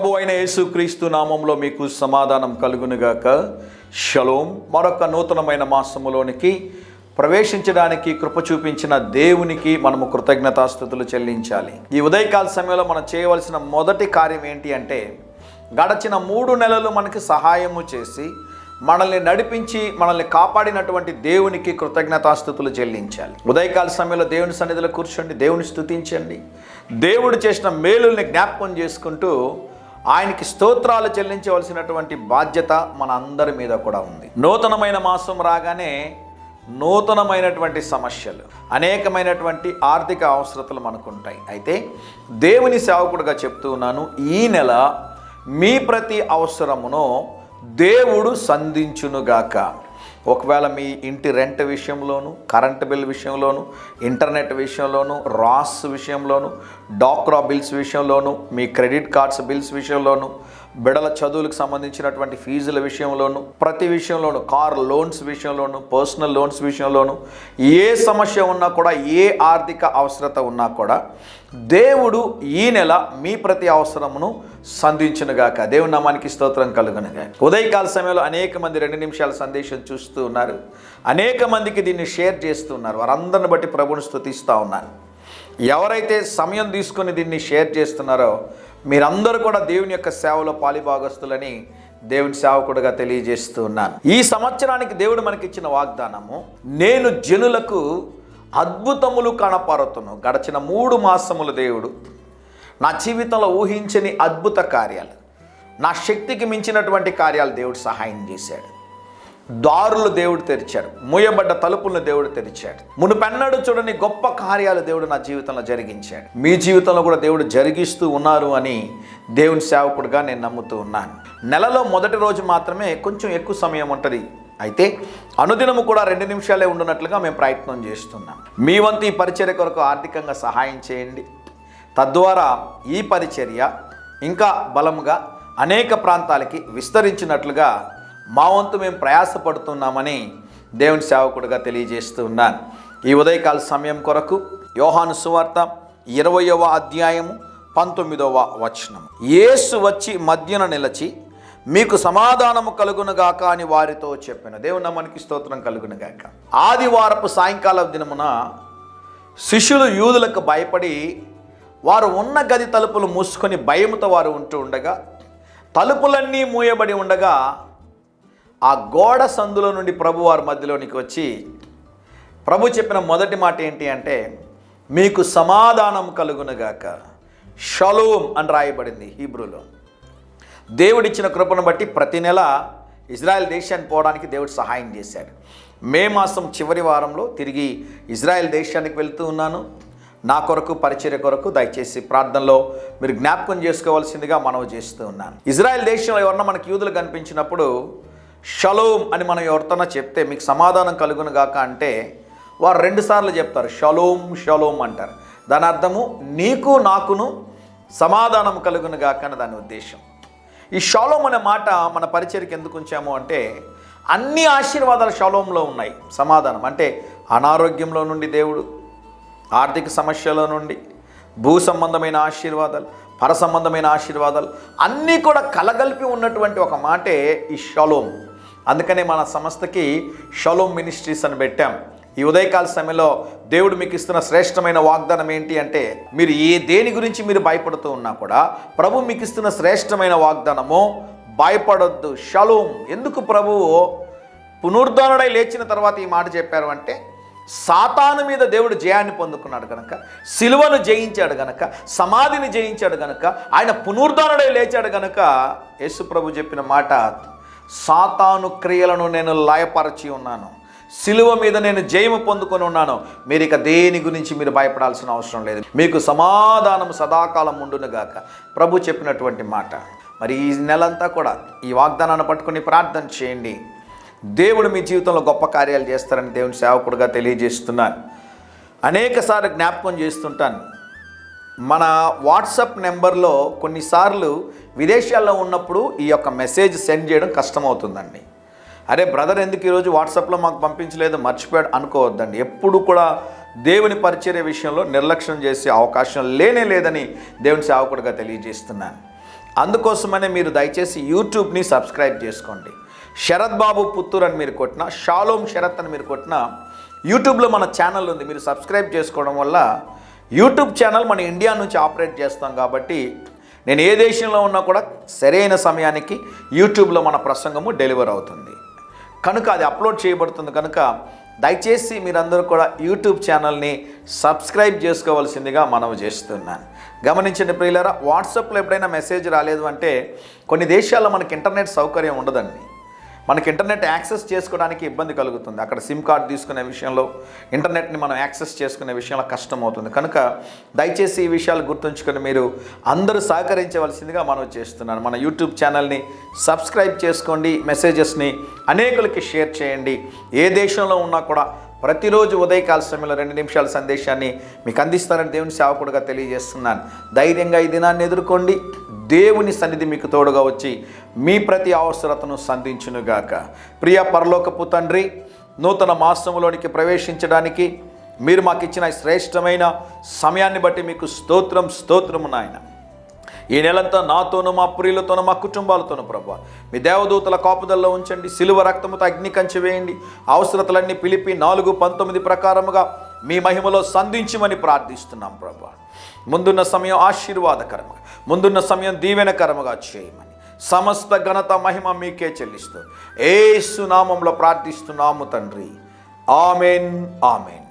ప్రభు అయిన యేసుక్రీస్తు నామంలో మీకు సమాధానం కలుగునుగాక. షలోం. మరొక నూతనమైన మాసములోనికి ప్రవేశించడానికి కృప చూపించిన దేవునికి మనము కృతజ్ఞతాస్తుతులు చెల్లించాలి. ఈ ఉదయకాల సమయంలో మనం చేయవలసిన మొదటి కార్యం ఏంటి అంటే, గడచిన 3 నెలలు మనకి సహాయము చేసి మనల్ని నడిపించి మనల్ని కాపాడినటువంటి దేవునికి కృతజ్ఞతాస్తుతులు చెల్లించాలి. ఉదయకాల సమయంలో దేవుని సన్నిధిలో కూర్చోండి, దేవుని స్తుతించండి. దేవుడు చేసిన మేలుల్ని జ్ఞాపకం చేసుకుంటూ ఆయనకి స్తోత్రాలు చెల్లించవలసినటువంటి బాధ్యత మన అందరి మీద కూడా ఉంది. నూతనమైన మాసం రాగానే నూతనమైనటువంటి సమస్యలు, అనేకమైనటువంటి ఆర్థిక అవసరతలు మనకుంటాయి. అయితే దేవుని సేవకుడుగా చెప్తూ ఉన్నాను, ఈ నెల మీ ప్రతి అవసరమును దేవుడు సంధించునుగాక. ఒకవేళ మీ ఇంటి రెంట్ విషయంలోను, కరెంట్ బిల్ విషయంలోను, ఇంటర్నెట్ విషయంలోను, రాస్ విషయంలోను, డాక్రా బిల్స్ విషయంలోను, మీ క్రెడిట్ కార్డ్స్ బిల్స్ విషయంలోను, బిడల చదువులకు సంబంధించినటువంటి ఫీజుల విషయంలోను, ప్రతి విషయంలోను, కార్ లోన్స్ విషయంలోను, పర్సనల్ లోన్స్ విషయంలోను, ఏ సమస్య ఉన్నా కూడా, ఏ ఆర్థిక అవసరత ఉన్నా కూడా దేవుడు ఈ నెల మీ ప్రతి అవసరమును సంధించునుగాక. దేవుని నామానికి స్తోత్రం కలుగునుగాక. ఉదయకాల సమయంలో అనేక మంది 2 నిమిషాల సందేశం చూస్తూ ఉన్నారు. అనేక మందికి దీన్ని షేర్ చేస్తున్నారు. వారందరిని బట్టి ప్రభువుని స్తుతిస్తూ ఉన్నాను. ఎవరైతే సమయం తీసుకొని దీన్ని షేర్ చేస్తున్నారో మీరందరూ కూడా దేవుని యొక్క సేవలో పాలిభాగస్తులని దేవుని సేవకుడుగా తెలియజేస్తూ ఉన్నాను. ఈ సంవత్సరానికి దేవుడు మనకిచ్చిన వాగ్దానము, నేను జనులకు అద్భుతములు కనపరుతును. గడచిన 3 మాసములు దేవుడు నా జీవితంలో ఊహించని అద్భుత కార్యాలు, నా శక్తికి మించినటువంటి కార్యాలు దేవుడు సహాయం చేశాడు. దారులు దేవుడు తెరిచాడు, మూయబడ్డ తలుపులను దేవుడు తెరిచాడు. మునుపెన్నడూ చూడని గొప్ప కార్యాలు దేవుడు నా జీవితంలో జరిగించాడు. మీ జీవితంలో కూడా దేవుడు జరిగిస్తూ ఉన్నారు అని దేవుని సేవకుడుగా నేను నమ్ముతూ ఉన్నాను. నెలలో మొదటి రోజు మాత్రమే కొంచెం ఎక్కువ సమయం ఉంటుంది. అయితే అనుదినము కూడా 2 నిమిషాలే ఉండునట్లుగా మేము ప్రయత్నం చేస్తున్నాం. మీ వంతు ఈ పరిచర్య కొరకు ఆర్థికంగా సహాయం చేయండి. తద్వారా ఈ పరిచర్య ఇంకా బలముగా అనేక ప్రాంతాలకి విస్తరించినట్లుగా మా వంతు మేము ప్రయాసపడుతున్నామని దేవుని సేవకుడుగా తెలియజేస్తూ ఉన్నాను. ఈ ఉదయకాల సమయం కొరకు యోహాను సువార్త 20వ అధ్యాయము 19వ వచనం, యేసు వచ్చి మధ్యన నిలిచి మీకు సమాధానము కలుగునుగాక అని వారితో చెప్పాను. దేవుని నామానికి స్తోత్రం కలుగునుగాక. ఆదివారపు సాయంకాల దినమున శిష్యులు యూదులకు భయపడి వారు ఉన్న గది తలుపులు మూసుకొని భయముతో వారు ఉంటూ ఉండగా, తలుపులన్నీ మూయబడి ఉండగా ఆ గోడ సందులో నుండి ప్రభు వారి మధ్యలోనికి వచ్చి ప్రభు చెప్పిన మొదటి మాట ఏంటి అంటే, మీకు సమాధానం కలుగునుగాక. షలోమ్ అని రాయబడింది హీబ్రూలో. దేవుడిచ్చిన కృపను బట్టి ప్రతి నెల ఇజ్రాయెల్ దేశానికి పోవడానికి దేవుడు సహాయం చేశాడు. మే మాసం చివరి వారంలో తిరిగి ఇజ్రాయెల్ దేశానికి వెళ్తూ ఉన్నాను. నా కొరకు, పరిచర్య కొరకు దయచేసి ప్రార్థనలో మీరు జ్ఞాపకం చేసుకోవాల్సిందిగా మనవి చేస్తూ ఉన్నాను. ఇజ్రాయెల్ దేశంలో ఎవరన్నా మనకు యూదులు కనిపించినప్పుడు షలోమ్ అని మనం ఎవరితోనా చెప్తే మీకు సమాధానం కలుగునుగాక అంటే వారు 2 సార్లు చెప్తారు, షలోమ్ షలోమ్ అంటారు. దాని అర్థము నీకు నాకును సమాధానం కలుగునుగాక అని దాని ఉద్దేశం. ఈ షలోమ్ అనే మాట మన పరిచర్యకి ఎందుకు ఉంచాము అంటే, అన్ని ఆశీర్వాదాలు షలోమ్లో ఉన్నాయి. సమాధానం అంటే అనారోగ్యంలో నుండి దేవుడు, ఆర్థిక సమస్యల నుండి, భూ సంబంధమైన ఆశీర్వాదాలు, పర సంబంధమైన ఆశీర్వాదాలు అన్నీ కూడా కలగలిపి ఉన్నటువంటి ఒక మాటే ఈ షలోమ్. అందుకనే మన సంస్థకి షలోమ్ మినిస్ట్రీస్ అని పెట్టాం. ఈ ఉదయకాల సమయంలో దేవుడు మీకు ఇస్తున్న శ్రేష్టమైన వాగ్దానం ఏంటి అంటే, మీరు దేని గురించి మీరు భయపడుతూ ఉన్నా కూడా ప్రభు మీకు ఇస్తున్న శ్రేష్టమైన వాగ్దానము, భయపడొద్దు, షలోమ్. ఎందుకు ప్రభువు పునరుద్ధరణై లేచిన తర్వాత ఈ మాట చెప్పారు అంటే, సాతాను మీద దేవుడు జయాన్ని పొందుకున్నాడు కనుక, సిలువను జయించాడు కనుక, సమాధిని జయించాడు కనుక, ఆయన పునరుద్ధరణై లేచాడు కనుక యేసు ప్రభు చెప్పిన మాట, సాతాను క్రియలను నేను లయపరచి ఉన్నాను, సిలువ మీద నేను జయము పొందుకొని ఉన్నాను, మీరు ఇక దేని గురించి మీరు భయపడాల్సిన అవసరం లేదు, మీకు సమాధానం సదాకాలం ఉండునుగాక. ప్రభు చెప్పినటువంటి మాట. మరి ఈ నెలంతా కూడా ఈ వాగ్దానాన్ని పట్టుకుని ప్రార్థన చేయండి. దేవుడు మీ జీవితంలో గొప్ప కార్యాలు చేస్తారని దేవుని సేవకుడుగా తెలియజేస్తున్నాను. అనేకసార్లు జ్ఞాపకం చేస్తుంటాను, మన వాట్సాప్ నెంబర్లో కొన్నిసార్లు విదేశాల్లో ఉన్నప్పుడు ఈ యొక్క మెసేజ్ సెండ్ చేయడం కష్టమవుతుందండి. అరే బ్రదర్ ఎందుకు ఈరోజు వాట్సాప్లో మాకు పంపించలేదు, మర్చిపోయాడు అనుకోవద్దండి. ఎప్పుడు కూడా దేవుని పరిచర్య విషయంలో నిర్లక్ష్యం చేసే అవకాశం లేనే లేదని దేవుని సేవకుడిగా తెలియజేస్తున్నాను. అందుకోసమనే మీరు దయచేసి యూట్యూబ్ని సబ్స్క్రైబ్ చేసుకోండి. శరత్ బాబు పుత్తూర్ అని మీరు కొట్టినా, షాలోమ్ శరత్ అని మీరు కొట్టినా యూట్యూబ్లో మన ఛానల్ ఉంది. మీరు సబ్స్క్రైబ్ చేసుకోవడం వల్ల యూట్యూబ్ ఛానల్ మన ఇండియా నుంచి ఆపరేట్ చేస్తాం కాబట్టి నేను ఏ దేశంలో ఉన్నా కూడా సరైన సమయానికి యూట్యూబ్లో మన ప్రసంగము డెలివర్ అవుతుంది కనుక అది అప్లోడ్ చేయబడుతుంది. కనుక దయచేసి మీరందరూ కూడా యూట్యూబ్ ఛానల్ని సబ్స్క్రైబ్ చేసుకోవాల్సిందిగా మనవి చేస్తున్నాను. గమనించండి ప్రియులారా, వాట్సాప్లో ఎప్పుడైనా మెసేజ్ రాలేదు అంటే కొన్ని దేశాల్లో మనకి ఇంటర్నెట్ సౌకర్యం ఉండదండి. మనకి ఇంటర్నెట్ యాక్సెస్ చేసుకోవడానికి ఇబ్బంది కలుగుతుంది. అక్కడ సిమ్ కార్డ్ తీసుకునే విషయంలో, ఇంటర్నెట్ని మనం యాక్సెస్ చేసుకునే విషయంలో కష్టం అవుతుంది. కనుక దయచేసి ఈ విషయాలు గుర్తుంచుకొని మీరు అందరూ సహకరించవలసిందిగా మనం చేస్తున్నాను. మన యూట్యూబ్ ఛానల్ని సబ్స్క్రైబ్ చేసుకోండి, మెసేజెస్ని అనేకులకి షేర్ చేయండి. ఏ దేశంలో ఉన్నా కూడా ప్రతిరోజు ఉదయకాల సమయంలో 2 నిమిషాల సందేశాన్ని మీకు అందిస్తానని దేవుని సేవకుడిగా తెలియజేస్తున్నాను. ధైర్యంగా ఈ దినాన్ని ఎదుర్కోండి. దేవుని సన్నిధి మీకు తోడుగా వచ్చి మీ ప్రతి అవసరతను సంధించునుగాక. ప్రియ పరలోకపు తండ్రి, నూతన మాసంలోనికి ప్రవేశించడానికి మీరు మాకు ఇచ్చిన శ్రేష్టమైన సమయాన్ని బట్టి మీకు స్తోత్రము నాయన. ఈ నెలంతా నాతోనూ, మా ప్రియులతోనూ, మా కుటుంబాలతోనూ ప్రభువా మీ దేవదూతల కాపుదల్లో ఉంచండి. సిలువ రక్తముతో అగ్ని కంచె వేయండి. అవసరతలన్నీ పిలిపి 4:19 ప్రకారముగా మీ మహిమలో సంధించమని ప్రార్థిస్తున్నాం ప్రభువా. ముందున్న సమయం ఆశీర్వాదకరముగా, ముందున్న సమయం దీవెనకరముగా చేయమని సమస్త ఘనత మహిమ మీకే చెల్లిస్తూ యేసు నామములో ప్రార్థిస్తున్నాము తండ్రి. Amen, amen.